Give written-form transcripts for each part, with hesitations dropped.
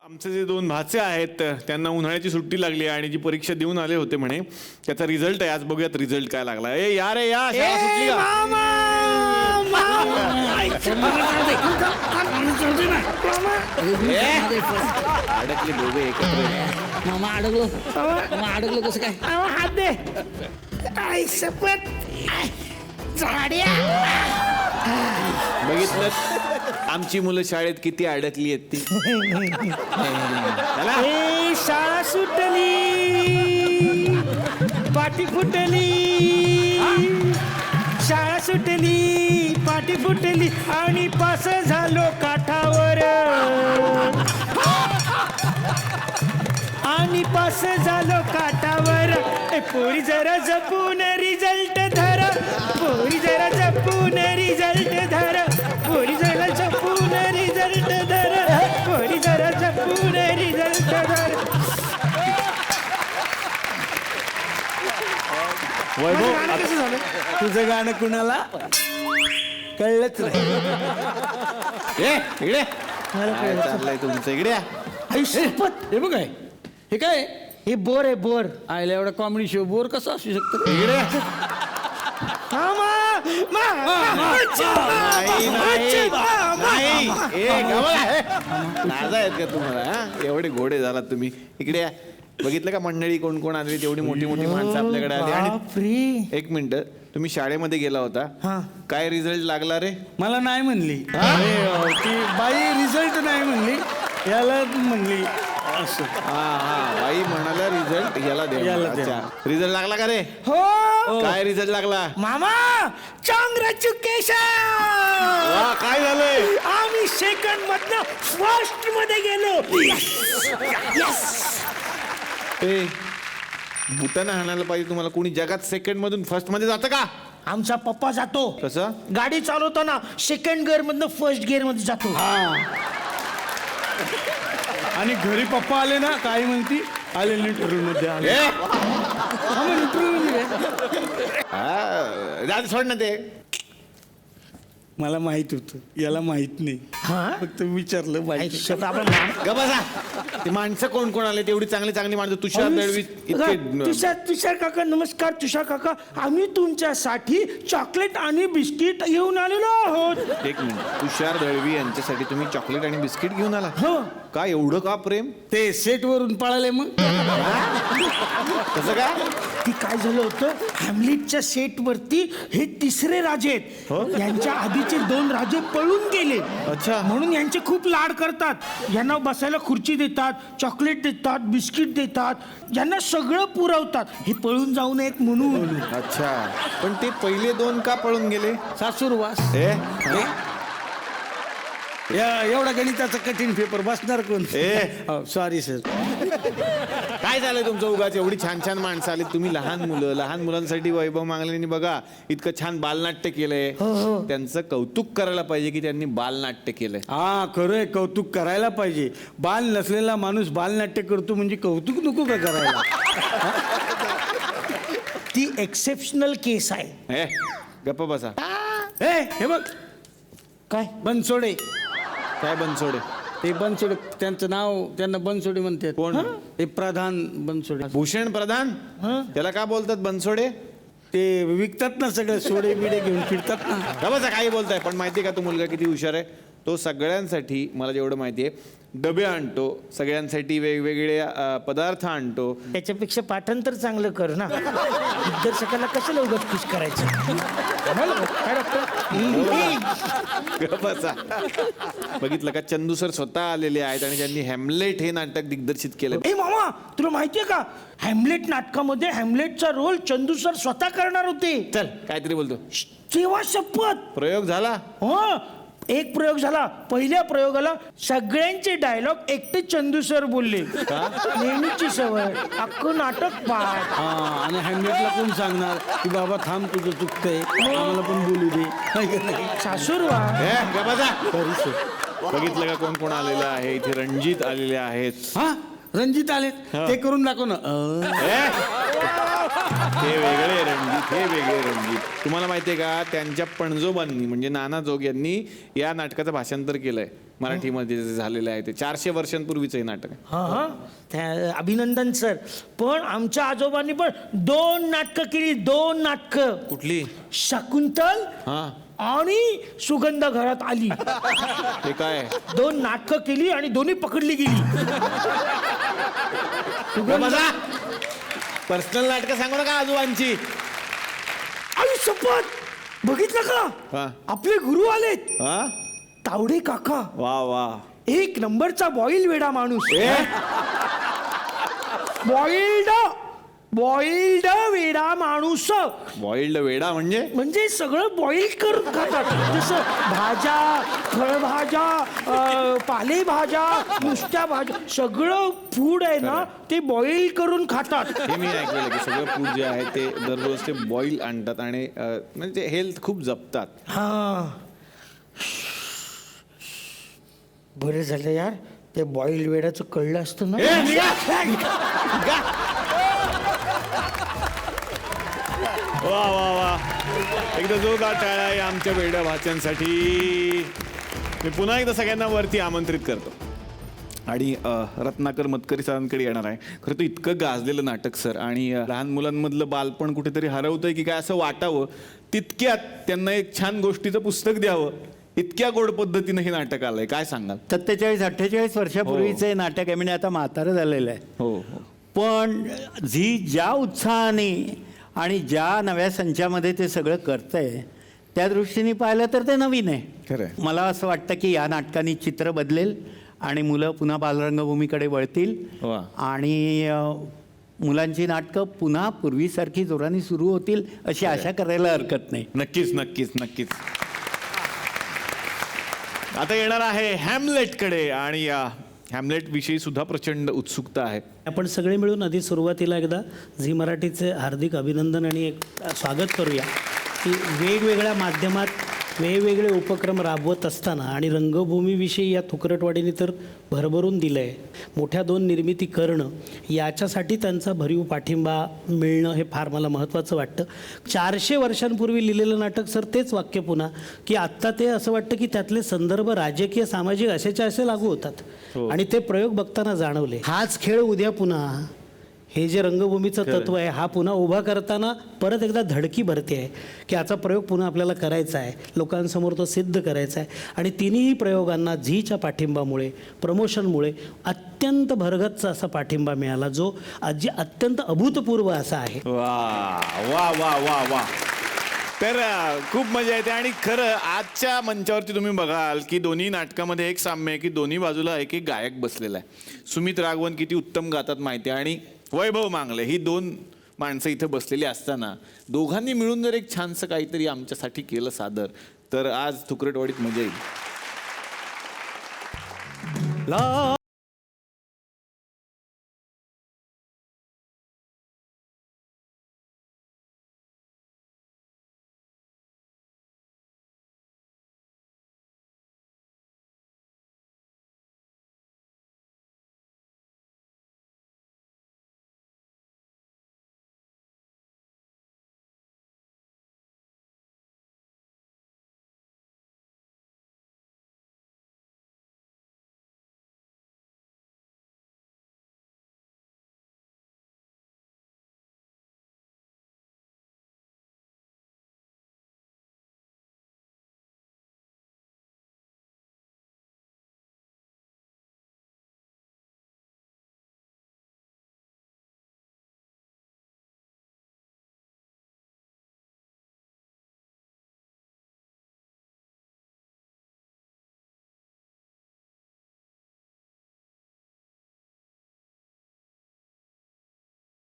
आमचे जे दोन भाचे आहेत त्यांना उन्हाळ्याची सुट्टी लागली आणि जी परीक्षा देऊन आले होते म्हणे त्याचा रिझल्ट आहे. आज बघूयात रिझल्ट काय लागला. ए या रे या, शाळा सुटली का? अडकले दोघे एकत्र. मामा अडकलो. मामा अडकलो कसं काय? हात दे. आई शपथ झाड्या. बघितलं आमची मुलं शाळेत किती अडकली आहेत ती. चला. ए शाळा सुटली, पाठी फुटली. शाळा सुटली, पाठी फुटली आणि पास झालो काठावर. आणि पास झालो काठावर. ए पोरी जरा जपून रिझल्ट धर. पोरी जरा जपून रिझल्ट धर. पोरी जरा जपून रिझल्ट धर. पोरी जरा जपून रिझल्ट धर. वैभव कसं झालं? तुझं गाणं कुणाला कळलंच नाही. ए इकडे काय चाललंय तुमचं? इकडे या. आई शपथ. हे बघ काय, हे काय हे बोर आहे बोर. आयला एवढा कॉमेडी शो बोर कसं असू शकतं? इकडे या. नाही. ए गवळा, हे. नाजा आहेत का तुम्हाला? हा? एवढे घोडे झालात तुम्ही. इकडे या. बघितलं का मंडळी कोण कोण आली? तेवढी मोठी मोठी माणसं आपल्याकडे आली. आणि फ्री. एक मिनिट, तुम्ही शाळेमध्ये गेला होता, हा. काय रिझल्ट लागला रे? मला नाही म्हणली. अरे, ती बाई रिझल्ट नाही म्हणली, याला म्हणली असं. हा बाई म्हणाला रिझल्ट याला दे. याला दे. अच्छा, रिझल्ट लागला का रे? हो काय रिझल्ट लागला? मामा, कॉंग्रॅच्युलेशन. वा, काय झालंय? आम्ही सेकंड मधनं फर्स्ट मध्ये गेलो. ए बुटानं हाणायला पाहिजे तुम्हाला. कोणी जगात सेकंड मधून फर्स्ट मध्ये जातं का? आमचा पप्पा जातो. कसं? गाडी चालवताना सेकंड गिअर मधनं फर्स्ट गिअर मध्ये जातो. आणि घरी पप्पा आले ना, काय म्हणती? आले इंटरव्ह्यू मध्ये आले. ए इंटरव्ह्यू मध्ये जाऊ सोड ना ते. मला माहित होतं, याला माहित नाही. हा? फक्त विचारलं माहित. शब्द आपण नाम- ग बसा. ते माणसं कोण कोण आले? तेवढी चांगली चांगली माणसं. तुषार दळवी तुषार काका नमस्कार. तुषार काका, आम्ही तुमच्यासाठी चॉकलेट आणि बिस्किट घेऊन आलेलो आहोत. एक मिनिट, तुषार दळवी यांच्यासाठी तुम्ही चॉकलेट आणि बिस्किट घेऊन आला? हो. का एवढं का प्रेम? ते सेट वरून पळाले मग. कसं काय? ती काय झालं होतं, हॅमलेटच्या सेट वरती हे तिसरे राजे आहेत. यांच्या आधीचे दोन राजे पळून गेले. अच्छा. म्हणून यांचे खूप लाड करतात. यांना बसायला खुर्ची देतात, चॉकलेट देतात, बिस्किट देतात, यांना सगळं पुरवतात. हे पळून जाऊ नयेत म्हणून. अच्छा, पण ते पहिले दोन का पळून गेले? सासूरवास. ए एवढा गणिताचा कठीण पेपर बसणार कोण? ए सॉरी सर. काय झालंय तुमचं उगाच? एवढी छान छान माणसं आली, तुम्ही लहान मुलं. लहान मुलांसाठी वैभव मांगलेनी बघा इतकं छान बालनाट्य केलंय. त्यांचं कौतुक करायला पाहिजे की त्यांनी बालनाट्य केलंय. हा खरंय, कौतुक करायला पाहिजे. बाल नसलेला माणूस बालनाट्य करतो म्हणजे कौतुक नको का करायला? ती एक्सेप्शनल केस आहे. ए गप्प बसा. हे बघ, काय बनसोडे. काय बनसोडे? ते बनसोडे, त्यांचं नाव त्यांना बनसोडे म्हणतात. कोण? ते प्रधान बनसोडे. भूषण प्रधान. त्याला का बोलतात बनसोडे? ते विकतात ना सगळे सोडे बिडे घेऊन फिरतात ना. का बसा, काही बोलताय. पण माहिती का तो मुलगा किती हुशार आहे? तो सगळ्यांसाठी, मला जेवढं माहिती आहे, डबे आणतो, सगळ्यांसाठी वेगवेगळे पदार्थ आणतो. त्याच्यापेक्षा पाठांतर चांगलं कर ना. दिग्दर्शकाला कशाला उगाच खुश करायचं? काय डॉक्टर? गप्प बसा. बघितलं का, चंदू सर स्वतः आलेले आहेत आणि त्यांनी हॅमलेट हे नाटक दिग्दर्शित केलं. ए मामा, तुला माहितीये का, हॅमलेट नाटकामध्ये हॅमलेटचा रोल चंदू सर स्वतः करणार होते. चल, काहीतरी बोलतो. तेव्हा शपथ. प्रयोग झाला. हो, एक प्रयोग झाला. पहिल्या प्रयोगाला सगळ्यांचे डायलॉग एकटे चंदू सर बोलले. नेहमीची सवय, अख्खं नाटक पाठ. हा, आणि हॅमलेटला कोण सांगणार की बाबा थांब तुझं चुकतंय, आम्हाला पण बोलू दे. सासूरवा. ए, गप्प बसा. बघितलं का कोण कोण आलेलं आहे? इथे रणजित आलेले आहेत. हा, रणजित आले ते करून दाखव ना हे वेगळे रणजित, हे वेगळे रणजित. तुम्हाला माहितीये का त्यांच्या पणजोबांनी म्हणजे नाना जोग यांनी या नाटकाचं भाषांतर केलंय मराठीमध्ये जे झालेलं आहे ते 400 वर्षांपूर्वीचं हे नाटक आहे. हा हा अभिनंदन सर. पण आमच्या आजोबांनी पण 2 नाटकं केली, 2 नाटकं. कुठली? शकुंतल हा आणि सुगंध घरात आली. ते काय? 2 नाटकं केली आणि दोन्ही पकडली गेली. पर्सनल नाटकं सांगू नका आजोबांची. आई शपथ, बघितलं का हा. आपले गुरु आलेत, हा तावडे काका. वा वा. 1 नंबरचा बॉईल वेडा माणूस. बॉइल्ड वेडा माणूस. बॉइल्ड वेडा म्हणजे सगळं बॉईल करून खातात. जसं भाज्या, फळभाज्या, पालेभाज्या, नुसत्या भाज्या, सगळं फूड आहे ना ते बॉईल करून खातात. हे मी ऐकलेलं की सगळं फूड जे आहे ते दररोज ते बॉईल आणतात आणि म्हणजे हेल्थ खूप जपतात. हा, बरं झालं यार, ते बॉईल वेडाचं कळलं असतं ना. वा वा वा, एकदा जोरदार टाळ्या या आमच्या वेड्या भाच्यांसाठी. मी पुन्हा एकदा सगळ्यांना वरती आमंत्रित करतो आणि रत्नाकर मतकरी सरांकडे येणार आहे. खरं तर इतकं गाजलेलं नाटक सर आणि लहान मुलांमधलं बालपण कुठेतरी हरवतंय की काय असं वाटावं, तितक्यात त्यांना एक छान गोष्टीचं पुस्तक द्यावं, इतक्या गोड पद्धतीनं हे नाटक आलंय. काय सांगाल? 47-48 वर्षापूर्वीचं हे नाटक आहे, म्हणजे आता म्हातारं झालेलं आहे. हो हो. पण झी ज्या उत्साहाने आणि ज्या नव्या संचामध्ये ते सगळं करतंय त्या दृष्टीने पाहिलं तर ते नवीन आहे. खरंय. मला असं वाटतं की या नाटकाने चित्र बदलेल आणि मुलं पुन्हा बालरंगभूमीकडे वळतील वा. आणि मुलांची नाटकं पुन्हा पूर्वीसारखी जोराने सुरू होतील अशी आशा करायला हरकत नाही. नक्कीच नक्कीच नक्कीच. आता येणार आहे हॅमलेटकडे आणि या हॅमलेट विषयी सुद्धा प्रचंड उत्सुकता आहे. आपण सगळे मिळून आधी सुरुवातीला एकदा झी मराठीचे हार्दिक अभिनंदन आणि एक स्वागत करूया की वेगवेगळ्या माध्यमात वेगवेगळे उपक्रम राबवत असताना आणि रंगभूमीविषयी या थुकरटवाडीने तर भरभरून दिलं आहे. मोठ्या 2 निर्मिती करणं याच्यासाठी त्यांचा भरीव पाठिंबा मिळणं हे फार मला महत्त्वाचं वाटतं. 400 वर्षांपूर्वी लिहिलेलं नाटक सर, तेच वाक्य पुन्हा की आत्ता ते असं वाटतं की त्यातले संदर्भ राजकीय सामाजिक असेच्या असे लागू होतात आणि ते प्रयोग बघताना जाणवले. हाच खेळ उद्या पुन्हा हे जे रंगभूमीचं तत्व आहे हा पुन्हा उभा करताना परत एकदा धडकी भरते आहे की याचा प्रयोग पुन्हा आपल्याला करायचा आहे, लोकांसमोर तो सिद्ध करायचा आहे. आणि तिन्ही प्रयोगांना झीच्या पाठिंबामुळे, प्रमोशनमुळे अत्यंत भरगतचा असा पाठिंबा मिळाला जो आजी अत्यंत अभूतपूर्व असा आहे. वा वा वा वा वा. तर खूप मजा येते आणि खरं आजच्या मंचावरती तुम्ही बघाल की दोन्ही नाटकामध्ये एक साम्य आहे की दोन्ही बाजूला एक एक गायक बसलेला आहे. सुमित राघवन किती उत्तम गातात माहिती आहे आणि वैभव मांगले ही 2 माणसं इथे बसलेली असताना दोघांनी मिळून जर एक छानसं काहीतरी आमच्यासाठी केलं सादर तर आज थुकरटवाडीत मजा येईल.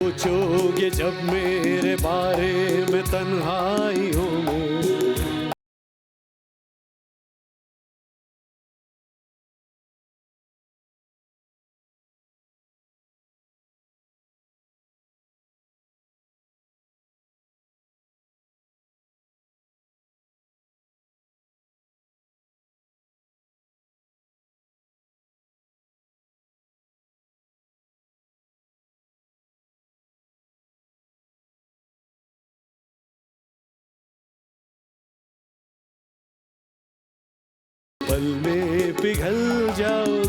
सोचोगे जब मेरे बारे में तन्हाइयों में, पल में पिघल जाओ